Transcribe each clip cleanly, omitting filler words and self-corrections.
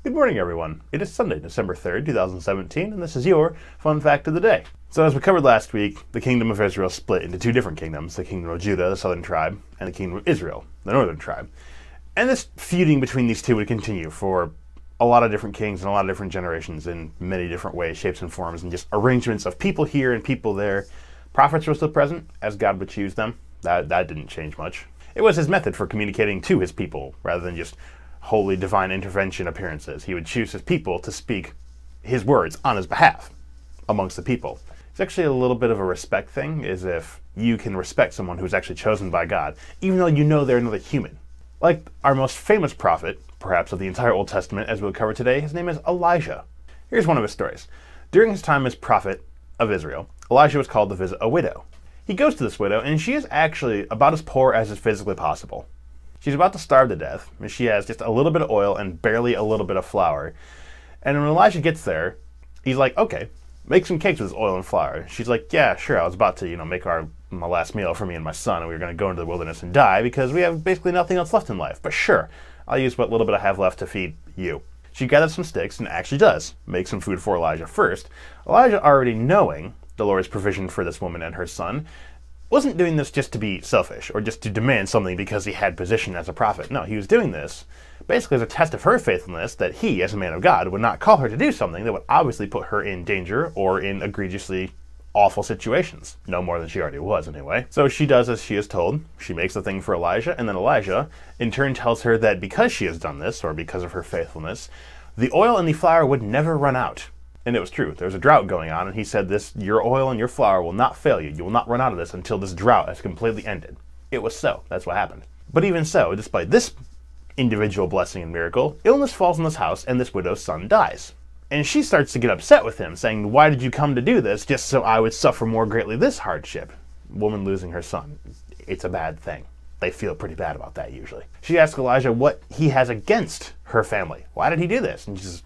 Good morning, everyone. It is Sunday, December 3rd, 2017, and this is your Fun Fact of the Day. So as we covered last week, the Kingdom of Israel split into two different kingdoms, the Kingdom of Judah, the southern tribe, and the Kingdom of Israel, the northern tribe. And this feuding between these two would continue for a lot of different kings and a lot of different generations in many different ways, shapes, and forms, and just arrangements of people here and people there. Prophets were still present, as God would choose them. That didn't change much. It was his method for communicating to his people, rather than just holy divine intervention appearances. He would choose his people to speak his words on his behalf amongst the people. It's actually a little bit of a respect thing, is if you can respect someone who's actually chosen by God, even though you know they're another human. Like our most famous prophet, perhaps of the entire Old Testament, as we'll cover today, his name is Elijah. Here's one of his stories. During his time as prophet of Israel, Elijah was called to visit a widow. He goes to this widow, and she is actually about as poor as is physically possible. She's about to starve to death, and she has just a little bit of oil and barely a little bit of flour. And when Elijah gets there, he's like, okay, make some cakes with this oil and flour. She's like, yeah, sure, I was about to, make my last meal for me and my son, and we were going to go into the wilderness and die because we have basically nothing else left in life. But sure, I'll use what little bit I have left to feed you. She gathers some sticks and actually does make some food for Elijah first. Elijah, already knowing the Lord's provision for this woman and her son, wasn't doing this just to be selfish or just to demand something because he had position as a prophet. No, he was doing this basically as a test of her faithfulness, that he, as a man of God, would not call her to do something that would obviously put her in danger or in egregiously awful situations. No more than she already was, anyway. So she does as she is told. She makes the thing for Elijah, and then Elijah, in turn, tells her that because she has done this, or because of her faithfulness, the oil and the flour would never run out. And it was true. There was a drought going on, and he said, your oil and your flour will not fail you. You will not run out of this until this drought has completely ended. It was so. That's what happened. But even so, despite this individual blessing and miracle, illness falls on this house, and this widow's son dies. And she starts to get upset with him, saying, why did you come to do this just so I would suffer more greatly this hardship? Woman losing her son. It's a bad thing. They feel pretty bad about that, usually. She asks Elijah what he has against her family. Why did he do this? And he says,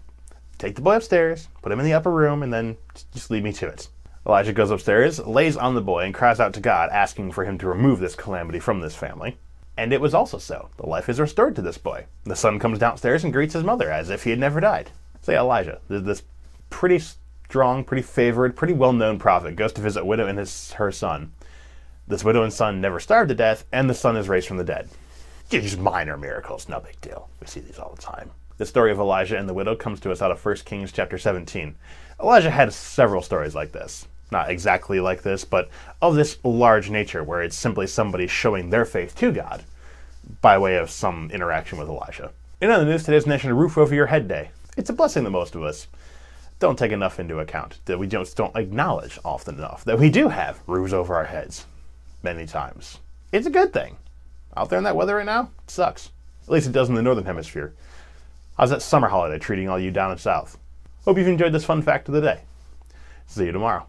take the boy upstairs, put him in the upper room, and then just leave me to it. Elijah goes upstairs, lays on the boy, and cries out to God, asking for him to remove this calamity from this family. And it was also so. The life is restored to this boy. The son comes downstairs and greets his mother as if he had never died. So yeah, Elijah, this pretty strong, pretty favored, pretty well-known prophet, goes to visit a widow and her son. This widow and son never starved to death, and the son is raised from the dead. Just minor miracles, no big deal. We see these all the time. The story of Elijah and the widow comes to us out of 1 Kings chapter 17. Elijah had several stories like this. Not exactly like this, but of this large nature where it's simply somebody showing their faith to God by way of some interaction with Elijah. In other news, today's National Roof Over Your Head Day. It's a blessing that most of us don't take enough into account, that we just don't acknowledge often enough, that we do have roofs over our heads many times. It's a good thing. Out there in that weather right now, it sucks. At least it does in the Northern Hemisphere. How's that summer holiday treating all you down in south? Hope you've enjoyed this fun fact of the day. See you tomorrow.